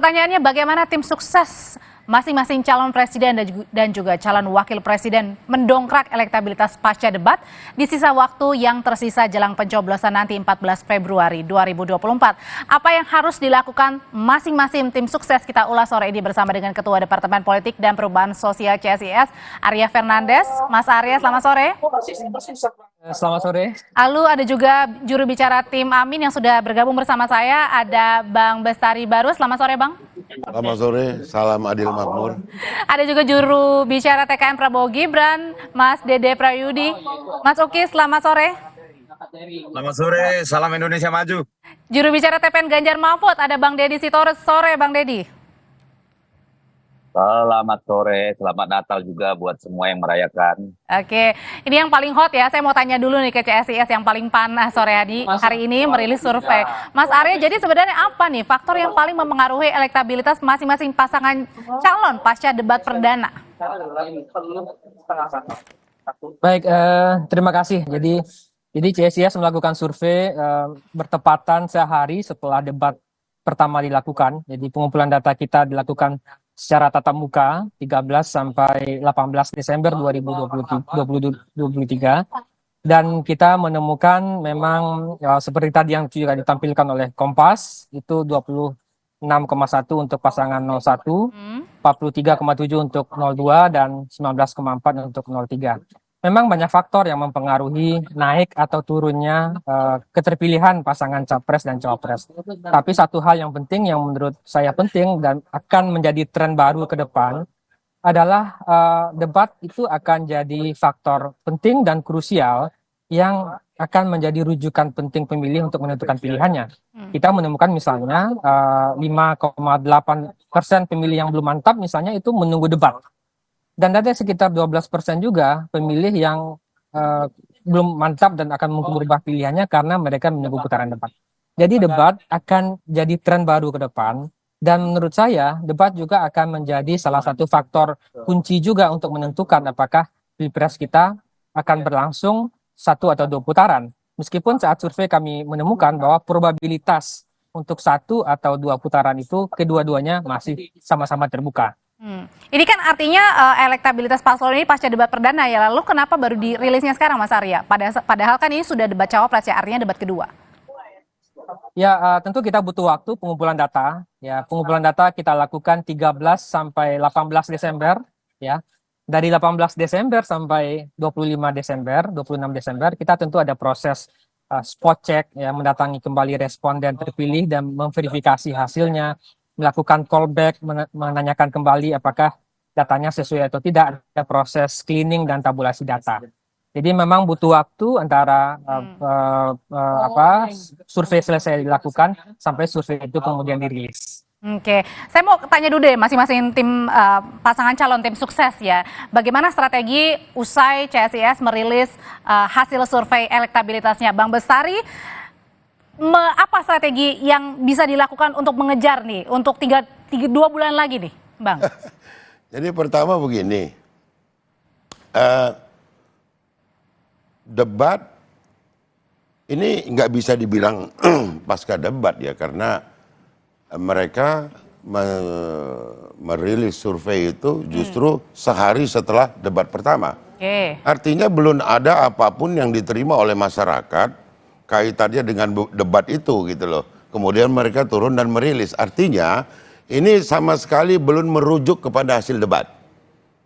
pertanyaannya bagaimana tim sukses masing-masing calon presiden dan juga calon wakil presiden mendongkrak elektabilitas pasca debat di sisa waktu yang tersisa jelang pencoblosan nanti 14 Februari 2024. Apa yang harus dilakukan masing-masing tim sukses kita ulas sore ini bersama dengan Ketua Departemen Politik dan Perubahan Sosial CSIS, Arya Fernandes. Mas Arya, selamat sore. Selamat sore. Lalu ada juga juru bicara tim Amin yang sudah bergabung bersama saya, ada Bang Bestari Barus. Selamat sore, Bang. Selamat sore, salam adil makmur. Ada juga juru bicara TKN Prabowo Gibran, Mas Dede Prayudi. Mas Uki, selamat sore. Selamat sore, salam Indonesia Maju. Juru bicara TPN Ganjar Mahfud, ada Bang Dedi Sitorus. Sore, Bang Dedi. Selamat sore, selamat Natal juga buat semua yang merayakan. Oke, ini yang paling hot ya. Saya mau tanya dulu nih ke CSIS yang paling panas sore hari ini merilis survei. Mas Arya, jadi sebenarnya apa nih faktor yang paling mempengaruhi elektabilitas masing-masing pasangan calon pasca debat perdana? Baik, terima kasih. Jadi CSIS melakukan survei bertepatan sehari setelah debat pertama dilakukan. Jadi pengumpulan data kita dilakukan secara tatap muka 13 sampai 18 Desember 2023 dan kita menemukan memang seperti tadi yang juga ditampilkan oleh Kompas itu 26,1 untuk pasangan 01, 43,7 untuk 02 dan 19,4 untuk 03. Memang banyak faktor yang mempengaruhi naik atau turunnya keterpilihan pasangan capres dan cawapres. Tapi satu hal yang penting yang menurut saya penting dan akan menjadi tren baru ke depan adalah debat itu akan jadi faktor penting dan krusial yang akan menjadi rujukan penting pemilih untuk menentukan pilihannya. Kita menemukan misalnya 5,8% pemilih yang belum mantap misalnya itu menunggu debat. Dan ada sekitar 12% juga pemilih yang belum mantap dan akan mungkin berubah pilihannya karena mereka menunggu putaran debat. Jadi debat akan jadi tren baru ke depan dan menurut saya debat juga akan menjadi salah satu faktor kunci juga untuk menentukan apakah pilpres kita akan berlangsung 1 atau 2 putaran. Meskipun saat survei kami menemukan bahwa probabilitas untuk 1 atau 2 putaran itu kedua-duanya masih sama-sama terbuka. Ini kan artinya elektabilitas paslon ini pasca debat perdana ya, lalu kenapa baru dirilisnya sekarang Mas Arya? Padahal kan ini sudah debat cawapres ya, artinya debat kedua. Ya tentu kita butuh waktu pengumpulan data. Ya pengumpulan data kita lakukan 13 sampai 18 Desember. Ya dari 18 Desember sampai 25 Desember, 26 Desember kita tentu ada proses spot check ya, mendatangi kembali responden terpilih dan memverifikasi hasilnya, melakukan callback, menanyakan kembali apakah datanya sesuai atau tidak, ada proses cleaning dan tabulasi data. Jadi memang butuh waktu antara survei selesai dilakukan sampai survei itu kemudian dirilis. Oke, saya mau tanya dulu deh masing-masing tim pasangan calon tim sukses ya. Bagaimana strategi usai CSIS merilis hasil survei elektabilitasnya? Bang Bestari, apa strategi yang bisa dilakukan untuk mengejar nih untuk 2 bulan lagi nih, Bang? Jadi pertama begini, debat ini nggak bisa dibilang pasca debat ya karena mereka merilis survei itu justru sehari setelah debat pertama. Artinya belum ada apapun yang diterima oleh masyarakat kaitannya dengan debat itu gitu loh. Kemudian mereka turun dan merilis. Artinya ini sama sekali belum merujuk kepada hasil debat.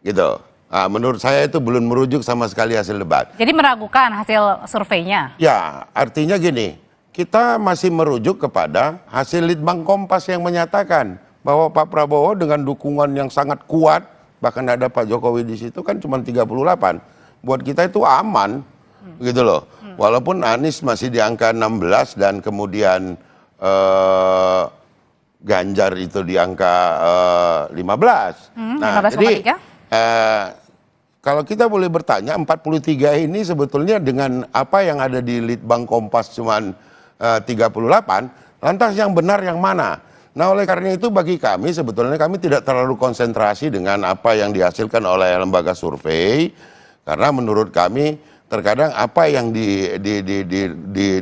Gitu. Nah, menurut saya itu belum merujuk sama sekali hasil debat. Jadi meragukan hasil surveinya? Ya, artinya gini, kita masih merujuk kepada hasil Litbang Kompas yang menyatakan bahwa Pak Prabowo dengan dukungan yang sangat kuat, bahkan ada Pak Jokowi di situ kan cuma 38. Buat kita itu aman. Gitu loh. Walaupun Anies masih di angka 16 dan kemudian Ganjar itu di angka 15. Nah, jadi kalau kita boleh bertanya 43 ini sebetulnya dengan apa yang ada di Litbang Kompas cuman 38, lantas yang benar yang mana? Nah, oleh karena itu bagi kami sebetulnya kami tidak terlalu konsentrasi dengan apa yang dihasilkan oleh lembaga survei karena menurut kami terkadang apa yang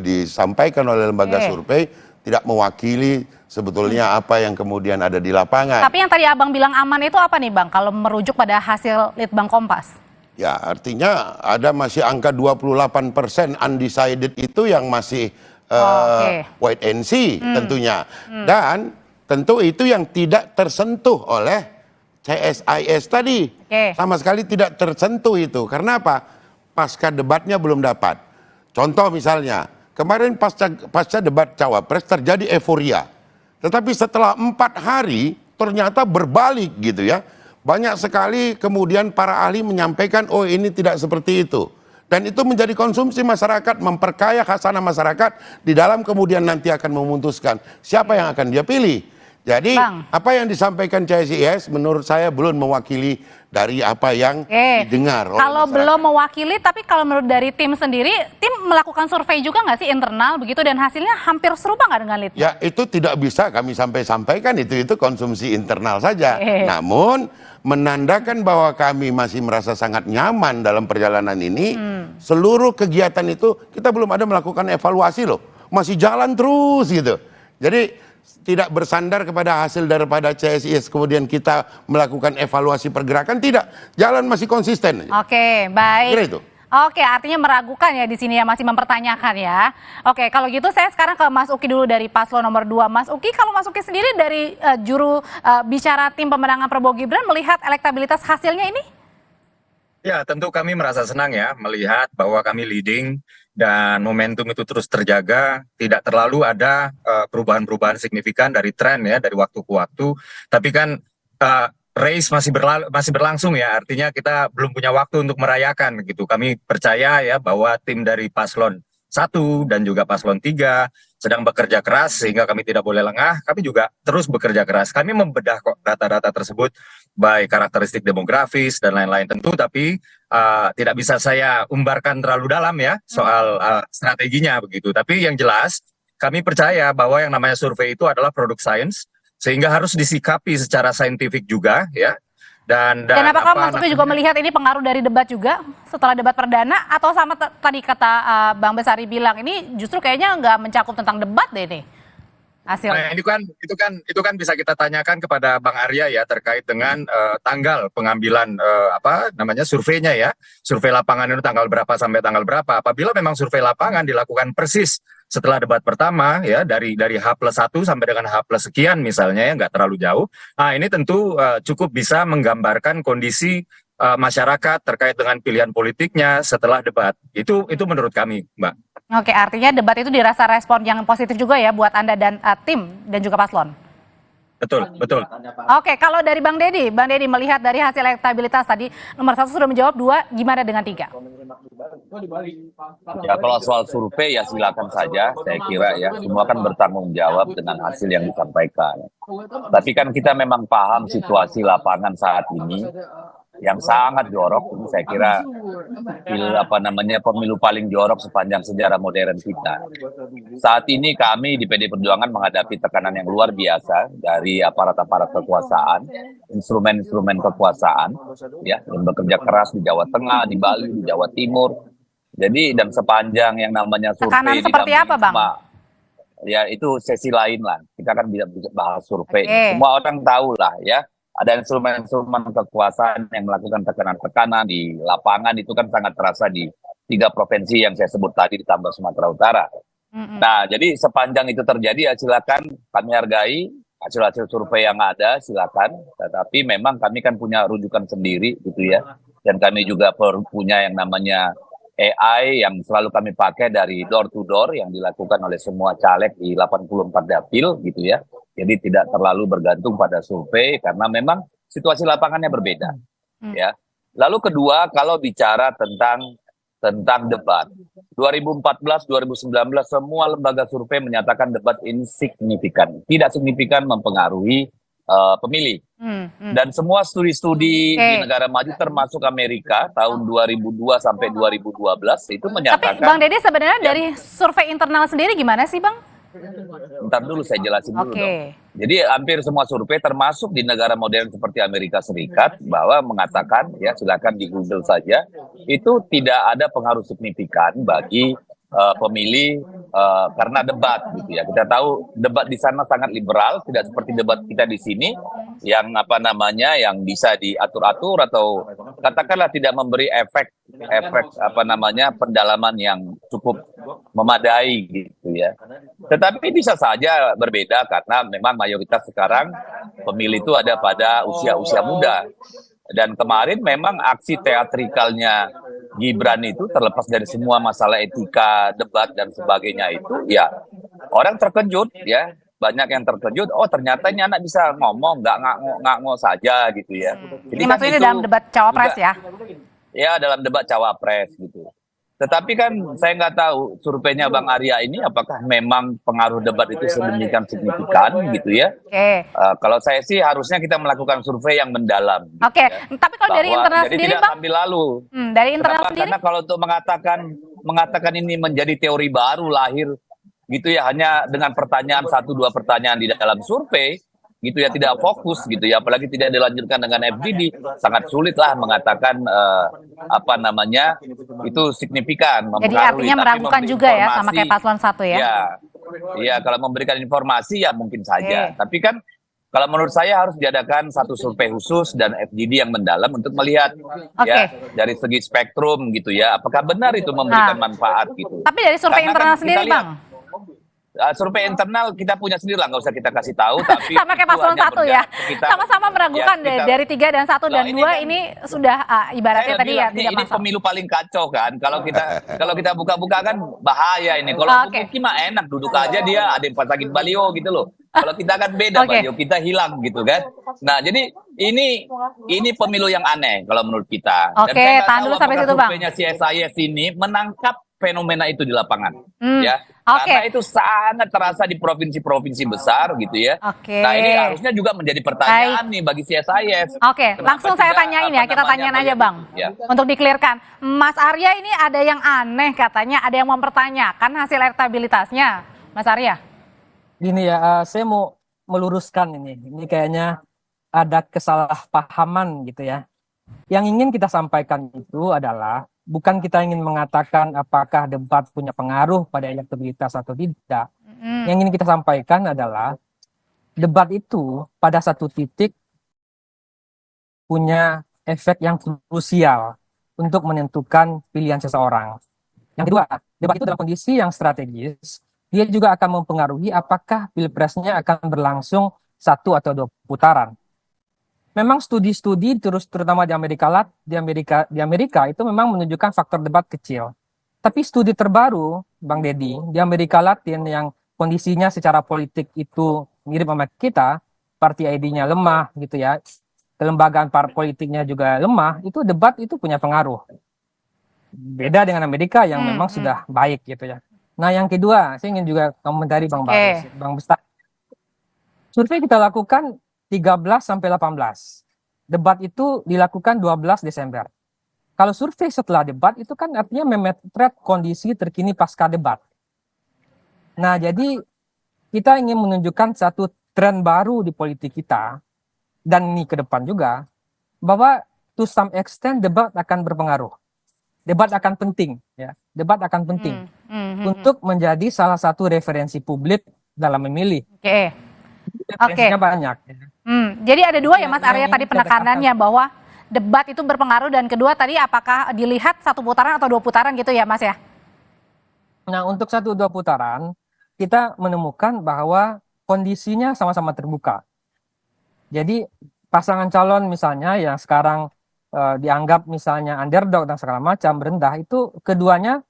disampaikan oleh lembaga survei tidak mewakili sebetulnya apa yang kemudian ada di lapangan. Tapi yang tadi Abang bilang aman itu apa nih Bang, kalau merujuk pada hasil Litbang Kompas? Ya, artinya ada masih angka 28% undecided itu yang masih wait and see tentunya. Dan tentu itu yang tidak tersentuh oleh CSIS tadi. Sama sekali tidak tersentuh itu. Karena apa? Pasca debatnya belum dapat. Contoh misalnya, kemarin pasca debat Cawapres terjadi euforia. Tetapi setelah 4 hari ternyata berbalik gitu ya. Banyak sekali kemudian para ahli menyampaikan, oh ini tidak seperti itu. Dan itu menjadi konsumsi masyarakat, memperkaya khasanah masyarakat, di dalam kemudian nanti akan memutuskan siapa yang akan dia pilih. Jadi apa yang disampaikan CSIS menurut saya belum mewakili dari apa yang didengar oleh Kalau masyarakat. belum mewakili, tapi kalau menurut dari tim sendiri, tim melakukan survei juga nggak sih internal begitu, dan hasilnya hampir serupa nggak dengan Litbang? Ya itu tidak bisa kami sampaikan, itu konsumsi internal saja. Namun menandakan bahwa kami masih merasa sangat nyaman dalam perjalanan ini, seluruh kegiatan itu kita belum ada melakukan evaluasi loh, masih jalan terus gitu. Jadi tidak bersandar kepada hasil daripada CSIS kemudian kita melakukan evaluasi pergerakan, tidak, jalan masih konsisten. Oke, baik. Kira itu. Oke, artinya meragukan ya di sini ya, masih mempertanyakan ya. Oke, kalau gitu saya sekarang ke Mas Uki dulu dari paslon nomor 2. Mas Uki, kalau Mas Uki sendiri dari juru bicara tim pemenangan Prabowo Gibran melihat elektabilitas hasilnya ini? Ya, tentu kami merasa senang ya melihat bahwa kami leading dan momentum itu terus terjaga, tidak terlalu ada perubahan-perubahan signifikan dari tren ya dari waktu ke waktu. Tapi kan race masih berlangsung ya, artinya kita belum punya waktu untuk merayakan gitu. Kami percaya ya bahwa tim dari paslon 1 dan juga paslon 3 sedang bekerja keras sehingga kami tidak boleh lengah. Kami juga terus bekerja keras. Kami membedah kok data-data tersebut, baik karakteristik demografis dan lain-lain tentu, tapi tidak bisa saya umbarkan terlalu dalam ya soal strateginya begitu. Tapi yang jelas kami percaya bahwa yang namanya survei itu adalah produk sains, sehingga harus disikapi secara saintifik juga ya. Dan apakah Mas Uki juga melihat ini pengaruh dari debat juga setelah debat perdana, atau sama tadi kata Bang Besari bilang ini justru kayaknya nggak mencakup tentang debat deh nih hasilnya? Nah, itu kan bisa kita tanyakan kepada Bang Arya ya terkait dengan tanggal pengambilan surveinya ya. Survei lapangan itu tanggal berapa sampai tanggal berapa. Apabila memang survei lapangan dilakukan persis setelah debat pertama ya, dari H+1 sampai dengan H+ sekian misalnya ya, nggak terlalu jauh. Nah, ini tentu cukup bisa menggambarkan kondisi masyarakat terkait dengan pilihan politiknya setelah debat. Itu menurut kami, Mbak. Oke, artinya debat itu dirasa respon yang positif juga ya buat Anda dan tim dan juga paslon. Betul. Oke, kalau dari Bang Deddy melihat dari hasil elektabilitas tadi, nomor 1 sudah menjawab, 2 gimana dengan 3? Ya, kalau soal survei ya silakan saja, saya kira ya semua kan bertanggung jawab dengan hasil yang disampaikan. Tapi kan kita memang paham situasi lapangan saat ini yang sangat jorok. Ini saya kira pemilu paling jorok sepanjang sejarah modern kita. Saat ini kami di PD Perjuangan menghadapi tekanan yang luar biasa dari aparat-aparat kekuasaan, instrumen-instrumen kekuasaan ya, yang bekerja keras di Jawa Tengah, di Bali, di Jawa Timur. Jadi dan sepanjang yang namanya survei tekanan seperti apa, Bang? Ya itu sesi lain lah. Kita kan bisa bahas survei. Semua orang tahu lah ya. Ada instrumen-instrumen kekuasaan yang melakukan tekanan-tekanan di lapangan, itu kan sangat terasa di 3 provinsi yang saya sebut tadi ditambah Sumatera Utara. Nah, jadi sepanjang itu terjadi ya silakan kami hargai hasil-hasil survei yang ada, silakan. Tetapi memang kami kan punya rujukan sendiri gitu ya. Dan kami juga punya yang namanya AI yang selalu kami pakai dari door to door yang dilakukan oleh semua caleg di 84 dapil gitu ya. Jadi tidak terlalu bergantung pada survei karena memang situasi lapangannya berbeda ya. Lalu kedua, kalau bicara tentang debat 2014, 2019 semua lembaga survei menyatakan debat ini signifikan, tidak signifikan mempengaruhi pemilih. Dan semua studi-studi di negara maju termasuk Amerika tahun 2002 sampai 2012 itu menyatakan. Tapi Bang Deddy sebenarnya dari survei internal sendiri gimana sih, Bang? Bentar dulu saya jelasin dulu dong. Jadi hampir semua survei termasuk di negara modern seperti Amerika Serikat bahwa mengatakan ya silakan di Google saja itu tidak ada pengaruh signifikan bagi pemilih karena debat gitu ya. Kita tahu debat di sana sangat liberal, tidak seperti debat kita di sini yang yang bisa diatur-atur atau katakanlah tidak memberi efek pendalaman yang cukup memadai gitu ya. Tetapi bisa saja berbeda karena memang mayoritas sekarang pemilih itu ada pada usia-usia muda. Dan kemarin memang aksi teatrikalnya Gibran itu terlepas dari semua masalah etika, debat dan sebagainya itu ya orang terkejut ya, banyak yang terkejut, oh ternyata ini anak bisa ngomong, nggak ngomong saja gitu ya. Jadi kan maksudnya dalam debat cawapres ya? Ya dalam debat cawapres gitu. Tetapi kan saya nggak tahu surveinya Bang Arya ini apakah memang pengaruh debat itu sedemikian signifikan gitu ya. Kalau saya sih harusnya kita melakukan survei yang mendalam. Gitu ya. Tapi kalau dari internal jadi sendiri tidak Bang? sambil lalu. Dari internal sendiri? Karena kalau untuk mengatakan ini menjadi teori baru lahir gitu ya hanya dengan pertanyaan 1-2 pertanyaan di dalam survei gitu ya, tidak fokus gitu ya, apalagi tidak dilanjutkan dengan FGD, sangat sulit lah mengatakan itu signifikan. Jadi artinya meragukan juga ya sama kayak paslon 1 ya? Iya, kalau memberikan informasi ya mungkin saja. Tapi kan kalau menurut saya harus diadakan satu survei khusus dan FGD yang mendalam untuk melihat ya dari segi spektrum gitu ya, apakah benar itu memberikan manfaat gitu. Tapi dari survei internal sendiri Bang? Survei internal kita punya sendiri lah, nggak usah kita kasih tahu. Tapi sama kayak paslon 1 ya, sama-sama meragukan ya, dari 3 dan 1 dan 2 ini sudah ibaratnya tadi ya tidak ini pemilu paling kacau kan. Kalau kita buka-buka kan bahaya ini. Kalau Buki mah enak, duduk aja dia, ada yang pasangin baliho gitu loh. Kalau kita kan beda, baliho kita hilang gitu kan. Nah jadi ini pemilu yang aneh kalau menurut kita. Tahan dulu sampai situ Bang. Surveinya CSIS ini menangkap fenomena itu di lapangan ya. Karena itu sangat terasa di provinsi-provinsi besar gitu ya. Nah ini harusnya juga menjadi pertanyaan nih bagi CSIS. Langsung saya tanyain ya, kita tanyain aja Bang ya. Untuk diklirkan, Mas Arya ini ada yang aneh katanya, ada yang mempertanyakan hasil elektabilitasnya, Mas Arya. Gini ya, saya mau meluruskan ini kayaknya ada kesalahpahaman gitu ya. Yang ingin kita sampaikan itu adalah bukan kita ingin mengatakan apakah debat punya pengaruh pada elektabilitas atau tidak. Yang ingin kita sampaikan adalah debat itu pada satu titik punya efek yang krusial untuk menentukan pilihan seseorang. Yang kedua, debat itu dalam kondisi yang strategis, dia juga akan mempengaruhi apakah pilpresnya akan berlangsung 1 atau 2 putaran. Memang studi-studi terutama di Amerika itu memang menunjukkan faktor debat kecil. Tapi studi terbaru, Bang Deddy, di Amerika Latin yang kondisinya secara politik itu mirip sama kita, party ID-nya lemah gitu ya, kelembagaan politiknya juga lemah, itu debat itu punya pengaruh. Beda dengan Amerika yang memang sudah baik gitu ya. Nah yang kedua, saya ingin juga komentari Bang Baris, Bang Bestari. Survei kita lakukan 13-18. Debat itu dilakukan 12 Desember. Kalau survei setelah debat itu kan artinya memotret kondisi terkini pasca debat. Nah, jadi kita ingin menunjukkan satu tren baru di politik kita, dan ini ke depan juga, bahwa to some extent debat akan berpengaruh. Debat akan penting, ya. Debat akan penting untuk menjadi salah satu referensi publik dalam memilih. Referensinya banyak. Jadi ada 2 ya Mas Arya tadi penekanannya bahwa debat itu berpengaruh, dan kedua tadi apakah dilihat 1 putaran atau 2 putaran gitu ya Mas ya? Nah untuk 1-2 putaran kita menemukan bahwa kondisinya sama-sama terbuka. Jadi pasangan calon misalnya yang sekarang dianggap misalnya underdog dan segala macam rendah, itu keduanya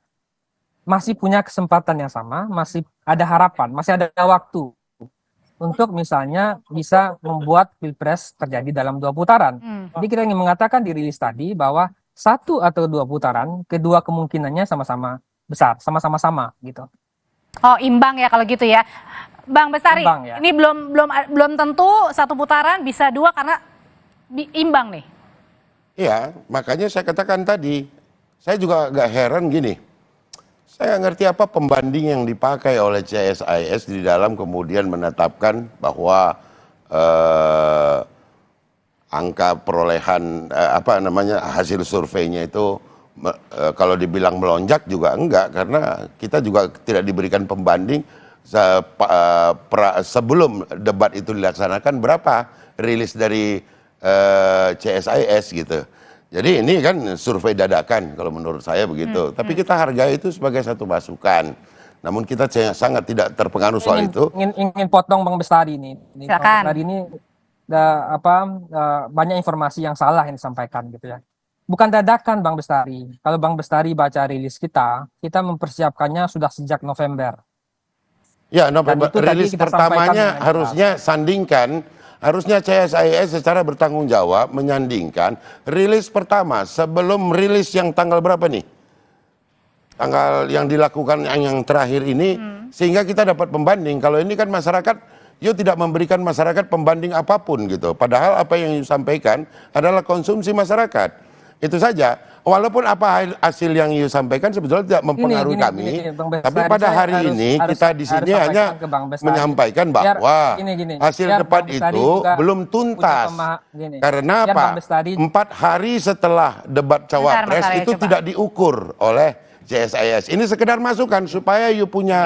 masih punya kesempatan yang sama, masih ada harapan, masih ada waktu untuk misalnya bisa membuat pilpres terjadi dalam 2 putaran. Jadi kita ingin mengatakan di rilis tadi bahwa 1 atau 2 putaran, kedua kemungkinannya sama-sama besar, sama-sama sama gitu. Oh imbang ya kalau gitu ya, Bang Bestari. Ya. Ini belum tentu 1 putaran, bisa 2 karena imbang nih. Iya, makanya saya katakan tadi, saya juga agak heran gini. Saya nggak ngerti apa pembanding yang dipakai oleh CSIS di dalam kemudian menetapkan bahwa angka perolehan hasil surveinya itu kalau dibilang melonjak juga enggak, karena kita juga tidak diberikan pembanding sebelum debat itu dilaksanakan berapa rilis dari CSIS gitu. Jadi ini kan survei dadakan kalau menurut saya begitu. Tapi kita hargai itu sebagai satu masukan. Namun kita sangat tidak terpengaruh soal itu. Ingin potong Bang Bestari nih. Bang Bestari ini banyak informasi yang salah yang disampaikan gitu ya. Bukan dadakan Bang Bestari. Kalau Bang Bestari baca rilis kita mempersiapkannya sudah sejak November. Ya, November. Rilis pertamanya harusnya sandingkan. Harusnya CSIS secara bertanggung jawab menyandingkan rilis pertama sebelum rilis yang tanggal berapa nih? Tanggal yang dilakukan yang terakhir ini, sehingga kita dapat pembanding. Kalau ini kan masyarakat, tidak memberikan masyarakat pembanding apapun gitu. Padahal apa yang sampaikan adalah konsumsi masyarakat. Itu saja. Walaupun apa hasil yang sampaikan sebetulnya tidak mempengaruhi kami, tapi pada hari ini kita di sini hanya menyampaikan bahwa hasil debat itu belum tuntas. Karena apa? 4 hari setelah debat cawapres itu tidak diukur oleh CSIS. Ini sekedar masukan supaya punya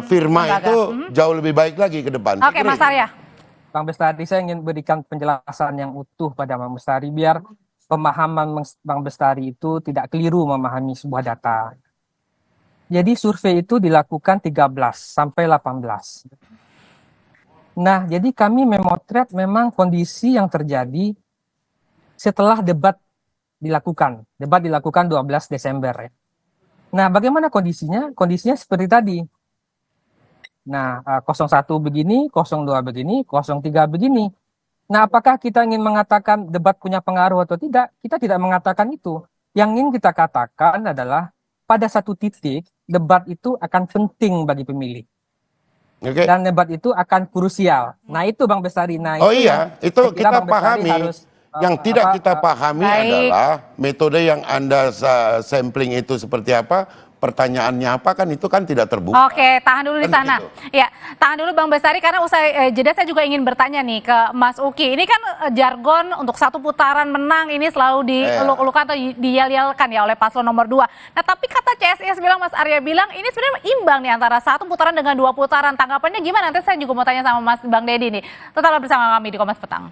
firma itu jauh lebih baik lagi ke depan. Oke, Mas Arya. Bang Bestari, saya ingin berikan penjelasan yang utuh pada Bang Bestari biar pemahaman Bang Bestari itu tidak keliru memahami sebuah data. Jadi survei itu dilakukan 13 sampai 18. Nah, jadi kami memotret memang kondisi yang terjadi setelah debat dilakukan. Debat dilakukan 12 Desember ya. Nah, bagaimana kondisinya? Kondisinya seperti tadi. Nah, 01 begini, 02 begini, 03 begini. Nah, apakah kita ingin mengatakan debat punya pengaruh atau tidak? Kita tidak mengatakan itu. Yang ingin kita katakan adalah pada satu titik debat itu akan penting bagi pemilih. Okay. Dan debat itu akan krusial. Nah, itu Bang Bestari. Nah, itu kita pahami. Yang tidak kita pahami adalah metode yang Anda sampling itu seperti apa. Pertanyaannya apa kan itu kan tidak terbuka. Oke, tahan dulu di sana. Ya, tahan dulu Bang Bestari karena usai jeda saya juga ingin bertanya nih ke Mas Uki. Ini kan jargon untuk satu putaran menang ini selalu dieluk-elukan atau diyel-yelkan ya oleh paslon nomor 2. Nah, tapi kata CSIS bilang, Mas Arya bilang ini sebenarnya imbang nih antara satu putaran dengan 2 putaran. Tanggapannya gimana? Nanti saya juga mau tanya sama Mas Bang Deddy nih. Tetaplah bersama kami di Kompas Petang.